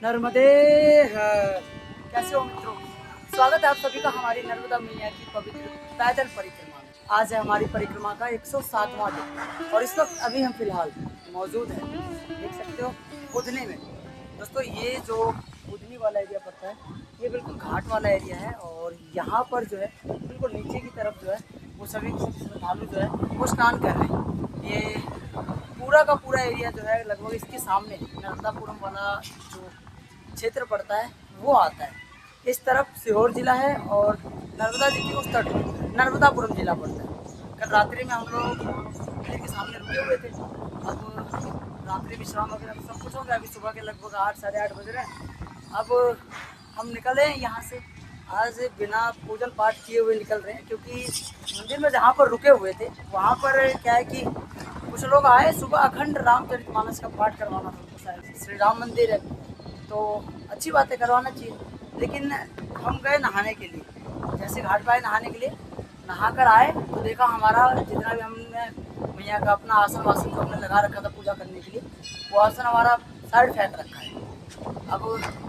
नर्मदे हर। कैसे हो मित्रों, स्वागत है आप सभी का हमारी नर्मदा मैया की पवित्र पैदल परिक्रमा में। आज है हमारी परिक्रमा का 107वां दिन और इस वक्त अभी हम फिलहाल मौजूद हैं, देख सकते हो, बुधनी में। दोस्तों ये जो बुधनी वाला एरिया पड़ता है ये बिल्कुल घाट वाला एरिया है और यहाँ पर जो है बिल्कुल नीचे की तरफ जो है वो सभी श्रद्धालु जो है वो स्नान कर रहे हैं। ये पूरा का पूरा एरिया जो है लगभग इसके सामने नर्मदापुरम वाला जो क्षेत्र पड़ता है वो आता है। इस तरफ सीहोर जिला है और नर्मदा जी की उस तट में नर्मदापुरम जिला पड़ता है। कल रात्रि में हम लोग मंदिर के सामने रुके हुए थे। अब रात्रि विश्राम वगैरह सब कुछ हो गया। अभी सुबह के लगभग 8 साढ़े 8 बज रहे हैं। अब हम निकले हैं यहाँ से। आज बिना पूजन पाठ किए हुए निकल रहे हैं क्योंकि मंदिर में जहाँ पर रुके हुए थे वहाँ पर क्या है कि कुछ लोग आए, सुबह अखंड रामचरितमानस का पाठ करवाना था उनको। शायद श्री राम मंदिर है तो अच्छी बात है, करवाना चाहिए। लेकिन हम गए नहाने के लिए, जैसे घाट पाए नहाने के लिए, नहा कर आए तो देखा हमारा जितना भी हमने मैया का अपना आसन वासन जो हमने लगा रखा था पूजा करने के लिए, वो आसन हमारा साइड फेंक रखा है। अब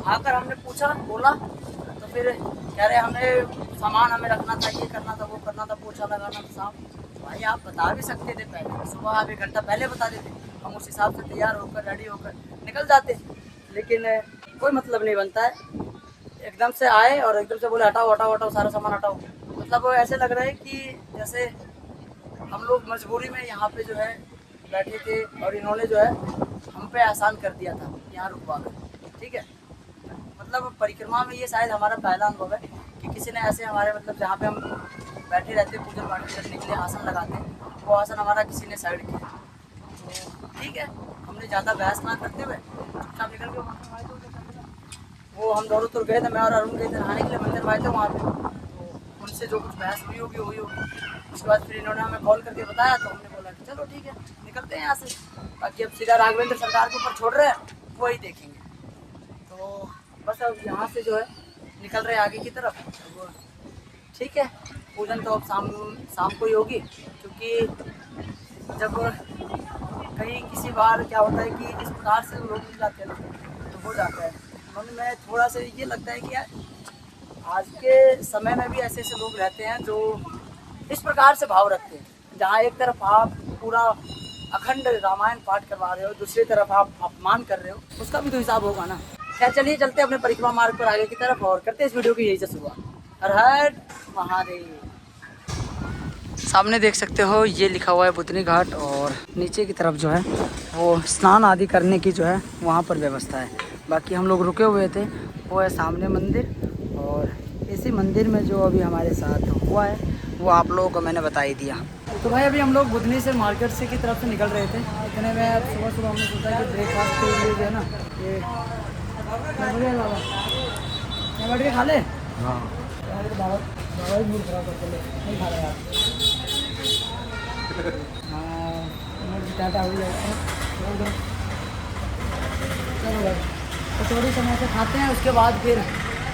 आकर हमने पूछा, बोला तो फिर कह रहे हमें सामान हमें रखना था, ये करना था, वो करना था, पोछा लगाना था, साफ। भाई आप बता भी सकते थे पहले, सुबह आप 1 घंटा पहले बता देते, हम उस हिसाब से तैयार होकर रेडी होकर निकल जाते। लेकिन कोई मतलब नहीं बनता है, एकदम से आए और एकदम से बोले हटाओ हटाओ हटाओ सारा सामान हटाओ। मतलब ऐसे लग रहा है कि जैसे हम लोग मजबूरी में यहाँ पे जो है बैठे थे और इन्होंने जो है हम पे आसान कर दिया था यहाँ रुकवा कर। ठीक है, मतलब परिक्रमा में ये शायद हमारा पहला अनुभव है कि किसी ने ऐसे हमारे मतलब जहाँ पे हम बैठे रहते पूजन पाठ करने के लिए आसन लगाते हैं, वो आसन हमारा किसी ने साइड किया। तो ठीक है, हमने ज़्यादा बहस ना करते हुए चुपचाप निकल के वो हम दोनों तो गए थे, मैं और अरुण गए थे नहाने के लिए, मंदिर आए थे वहाँ पे। तो उनसे जो कुछ बहस हुई होगी हुई होगी। उसके बाद फिर इन्होंने हमें कॉल करके बताया तो हमने बोला कि चलो ठीक है निकलते हैं यहाँ से। बाकी अब सीधा राघवेंद्र सरकार के ऊपर छोड़ रहे हैं, वही देखेंगे। तो बस अब यहाँ से जो है निकल रहे आगे की तरफ। तो ठीक है, पूजन तो अब शाम को ही होगी क्योंकि जब कहीं किसी बार क्या होता है कि इस प्रकार से लोग मिल जाते हैं ना तो हो जाता है। मन में थोड़ा सा ये लगता है कि यार आज के समय में भी ऐसे ऐसे लोग रहते हैं जो इस प्रकार से भाव रखते हैं, जहाँ एक तरफ आप पूरा अखंड रामायण पाठ करवा रहे हो, दूसरी तरफ आप अपमान कर रहे हो, उसका भी तो हिसाब होगा ना। खैर चलिए चलते हैं अपने परिक्रमा मार्ग पर आगे की तरफ और करते हैं इस वीडियो की यही से शुरुआत। हर हर महादेव। सामने देख सकते हो ये लिखा हुआ है बुधनी घाट और नीचे की तरफ जो है वो स्नान आदि करने की जो है वहाँ पर व्यवस्था है। बाकी हम लोग रुके हुए थे वो है सामने मंदिर और इसी मंदिर में जो अभी हमारे साथ हुआ है वो आप लोगों को मैंने बता ही दिया। तो भाई अभी हम लोग बुधनी से मार्केट से की तरफ से निकल रहे थे। इतने में अब सुबह सुबह हमने सोचा कि ब्रेकफास्ट के लिए जो है ना ये बैठ के खा ले। हाँ बाबा ही मूड खराब करते नहीं खा रहे यार। टाटा हो जाएगा। चलो भाई तो थोड़ी समय से खाते हैं उसके बाद फिर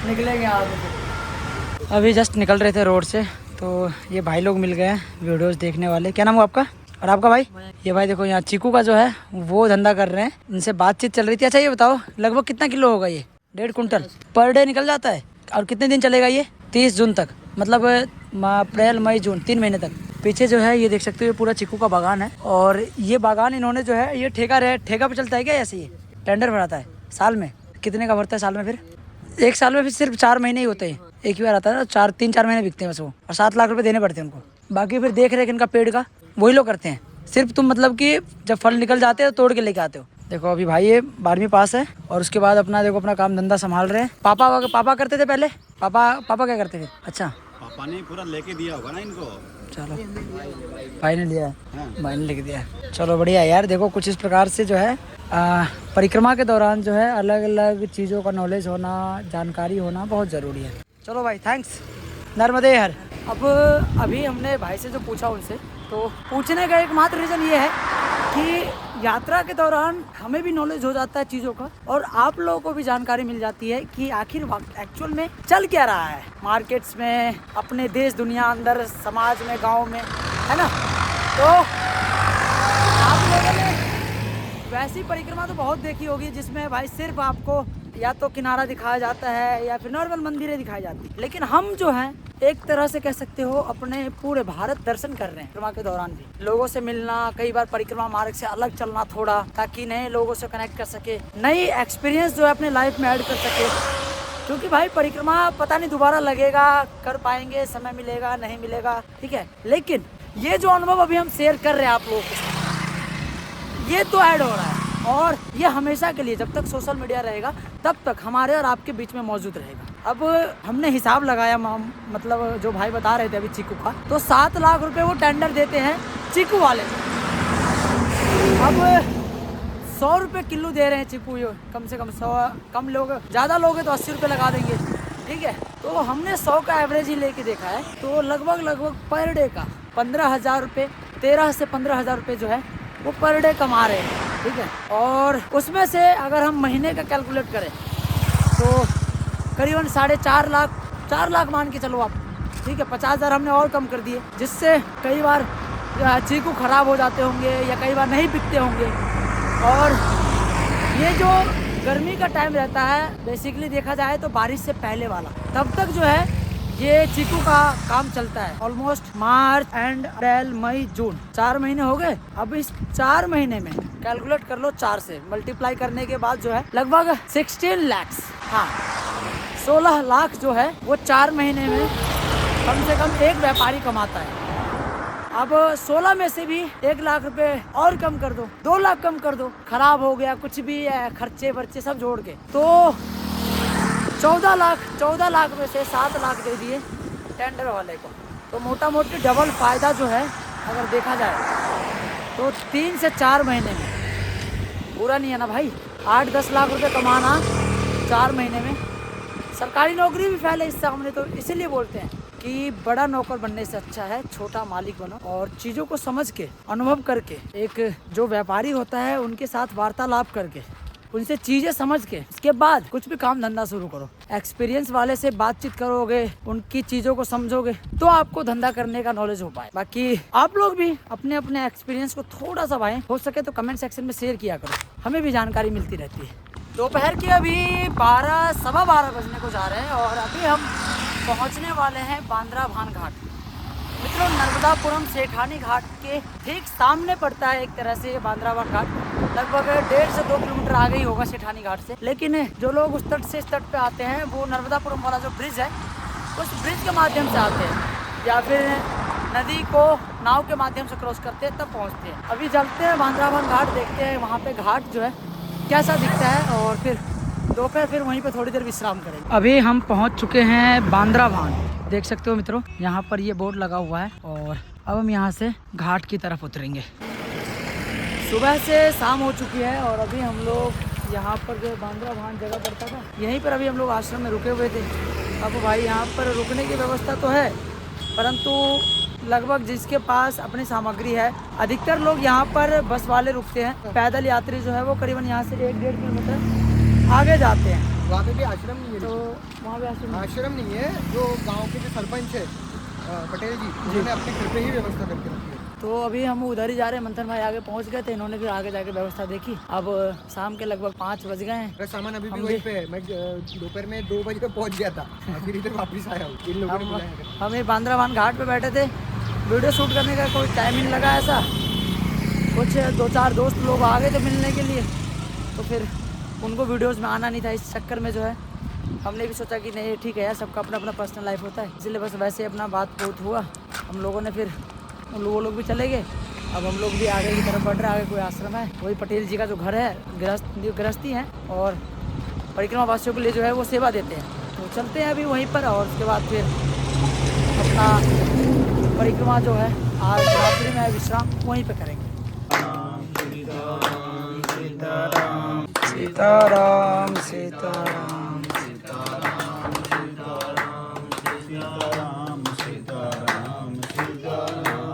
निकलेंगे आगे। अभी जस्ट निकल रहे थे रोड से तो ये भाई लोग मिल गए हैं वीडियोस देखने वाले। क्या नाम है आपका और आपका भाई? ये भाई देखो यहाँ चीकू का जो है वो धंधा कर रहे हैं, उनसे बातचीत चल रही थी। अच्छा ये बताओ लगभग कितना किलो होगा ये? 1.5 कुंटल पर डे निकल जाता है। और कितने दिन चलेगा ये? 30 जून तक, मतलब अप्रैल मई जून 3 महीने तक। पीछे जो है ये देख सकते हो ये पूरा चीकू का बागान है और ये बागान इन्होंने जो है ये ठेका पे चलता है क्या? ऐसे ये टेंडर भराता है साल में? कितने का भरता है साल में? फिर 1 साल में फिर सिर्फ 4 महीने ही होते हैं, एक ही बार आता है ना। 3-4 महीने बिकते हैं बस वो, और 7 लाख रुपए देने पड़ते हैं उनको। बाकी फिर देख रेख इनका पेड़ का वही लोग करते हैं। सिर्फ तुम मतलब कि जब फल निकल जाते हो तोड़ के लेके आते हो। देखो अभी भाई ये 12वीं पास है और उसके बाद अपना देखो अपना काम धंधा संभाल रहे हैं। पापा करते थे पहले। पापा क्या करते थे? अच्छा पापा ने पूरा लेके दिया होगा ना इनको। चलो भाई ने लिया है, भाई ने लिख दिया है। चलो बढ़िया यार। देखो कुछ इस प्रकार से जो है परिक्रमा के दौरान जो है अलग अलग चीज़ों का नॉलेज होना, जानकारी होना बहुत ज़रूरी है। चलो भाई थैंक्स। नर्मदे हर। अब अभी हमने भाई से जो पूछा उनसे, तो पूछने का एकमात्र रीज़न ये है कि यात्रा के दौरान हमें भी नॉलेज हो जाता है चीज़ों का और आप लोगों को भी जानकारी मिल जाती है कि आखिर एक्चुअल में चल क्या रहा है मार्केट्स में, अपने देश दुनिया अंदर, समाज में, गांव में, है ना। तो आप लोगों ने वैसी परिक्रमा तो बहुत देखी होगी जिसमें भाई सिर्फ आपको या तो किनारा दिखाया जाता है या फिर नॉर्मल मंदिरें दिखाई जाती है, लेकिन हम जो हैं एक तरह से कह सकते हो अपने पूरे भारत दर्शन कर रहे हैं। परिक्रमा के दौरान भी लोगों से मिलना, कई बार परिक्रमा मार्ग से अलग चलना थोड़ा, ताकि नए लोगों से कनेक्ट कर सके, नई एक्सपीरियंस जो है अपने लाइफ में ऐड कर सके। क्योंकि भाई परिक्रमा पता नहीं दोबारा लगेगा, कर पाएंगे, समय मिलेगा नहीं मिलेगा, ठीक है, लेकिन ये जो अनुभव अभी हम शेयर कर रहे हैं आप लोगों के साथ, ये तो ऐड हो रहा है और ये हमेशा के लिए, जब तक सोशल मीडिया रहेगा तब तक हमारे और आपके बीच में मौजूद रहेगा। अब हमने हिसाब लगाया, मतलब जो भाई बता रहे थे अभी चीकू का, तो 7 लाख रुपए वो टेंडर देते हैं चीकू वाले। अब 100 रुपये किलो दे रहे हैं चीकू, ये कम से कम 100, कम लोग, ज़्यादा लोग हैं तो 80 रुपये लगा देंगे, ठीक है। तो हमने 100 का एवरेज ही लेके देखा है, तो लगभग पर डे का 15,000 रुपये, 13 से 15,000 रुपये जो है वो पर डे कमा रहे हैं, ठीक है। और उसमें से अगर हम महीने का कैलकुलेट करें तो करीबन 4.5 लाख मान के चलो आप, ठीक है। 50,000 हमने और कम कर दिए, जिससे कई बार चीकू खराब हो जाते होंगे या कई बार नहीं बिकते होंगे। और ये जो गर्मी का टाइम रहता है, बेसिकली देखा जाए तो बारिश से पहले वाला, तब तक जो है ये चीकू का काम चलता है। ऑलमोस्ट मार्च एंड अप्रैल मई जून 4 महीने हो गए। अब इस 4 महीने में कैलकुलेट कर लो, 4 से मल्टीप्लाई करने के बाद जो है लगभग 16 लाख, हाँ 16 लाख जो है वो 4 महीने में कम से कम एक व्यापारी कमाता है। अब 16 में से भी 1 लाख रुपए और कम कर दो, 2 लाख कम कर दो, खराब हो गया कुछ भी है, खर्चे वर्चे सब जोड़ के, तो 14 लाख में से 7 लाख दे दिए टेंडर वाले को। तो मोटा मोटी डबल फायदा जो है अगर देखा जाए तो 3 से 4 महीने में, पूरा नहीं है ना भाई, 8-10 लाख रुपए कमाना 4 महीने में। सरकारी नौकरी भी फैले इससे, हमने तो इसीलिए बोलते हैं कि बड़ा नौकर बनने से अच्छा है छोटा मालिक बनो, और चीज़ों को समझ के, अनुभव करके, एक जो व्यापारी होता है उनके साथ वार्तालाप करके, उनसे चीज़ें समझ के, उसके बाद कुछ भी काम धंधा शुरू करो। एक्सपीरियंस वाले से बातचीत करोगे, उनकी चीज़ों को समझोगे, तो आपको धंधा करने का नॉलेज हो पाए। बाकी आप लोग भी अपने अपने एक्सपीरियंस को थोड़ा सा भाई हो सके तो कमेंट सेक्शन में शेयर किया करो, हमें भी जानकारी मिलती रहती है। दोपहर के अभी 12, सवा 12 बजने को जा रहे हैं और अभी हम पहुंचने वाले हैं बांद्राभान घाट। मित्रों, नर्मदापुरम सेठानी घाट के ठीक सामने पड़ता है एक तरह से ये बांद्राभान घाट, लगभग 1.5 से 2 किलोमीटर आगे ही होगा सेठानी घाट से। लेकिन जो लोग उस तट से इस तट पे आते हैं वो नर्मदापुरम वाला जो ब्रिज है उस ब्रिज के माध्यम से आते हैं, या फिर नदी को नाव के माध्यम से क्रॉस करते हैं तब पहुँचते हैं। अभी चलते हैं बांद्राभान घाट, देखते हैं वहाँ पे घाट जो है कैसा दिखता है, और फिर दोपहर फिर वहीं पे थोड़ी देर विश्राम करेंगे। अभी हम पहुंच चुके हैं बांद्राभान, देख सकते हो मित्रों, यहाँ पर ये बोर्ड लगा हुआ है, और अब हम यहाँ से घाट की तरफ उतरेंगे। सुबह से शाम हो चुकी है और अभी हम लोग यहाँ पर जो बांद्राभान जगह पड़ता था, यहीं पर अभी हम लोग आश्रम में रुके हुए थे। अब भाई यहाँ पर रुकने की व्यवस्था तो है, परंतु लगभग जिसके पास अपनी सामग्री है, अधिकतर लोग यहाँ पर बस वाले रुकते हैं। पैदल यात्री जो है वो करीबन यहाँ से 1-1.5 किलोमीटर आगे जाते हैं। वहाँ पे भी आश्रम नहीं है, तो वहाँ पे आश्रम नहीं है। जो गांव के जो सरपंच है पटेल जी, उन्होंने अपने घर पे ही व्यवस्था करके रखी है। तो अभी हम उधर ही जा रहे हैं, मंथन भाई आगे पहुँच गए थे, इन्होंने फिर आगे जाके व्यवस्था देखी। अब शाम के लगभग 5 बज गए हैं। मेरा सामान अभी भी वहीं पे है। मैं दोपहर में 2 बजे पे पहुँच गया था, फिर इधर वापस आया हूँ। इन लोगों ने बुलाया है। हम ये बांद्राभान घाट पे बैठे थे, वीडियो शूट करने का कोई टाइम नहीं लगा ऐसा। कुछ 2-4 दोस्त लोग आ गए थे मिलने के लिए, तो फिर उनको वीडियोस में आना नहीं था। इस चक्कर में जो है हमने भी सोचा कि नहीं ठीक है यार, सबका अपना अपना पर्सनल लाइफ होता है, इसलिए बस वैसे अपना बात बहुत हुआ हम लोगों ने। फिर वो लोग भी चले गए, अब हम लोग भी आगे की तरफ बढ़ रहे हैं। आगे कोई आश्रम है, वही पटेल जी का जो घर है, गृहस्थी हैं और परिक्रमा वासियों के लिए जो है वो सेवा देते हैं। तो चलते हैं अभी वहीं पर, और उसके बाद फिर अपना परिक्रमा जो है आज रात्रि में विश्राम वहीं पे करेंगे। सीताराम सीताराम सीताराम सीताराम सीताराम सीताराम।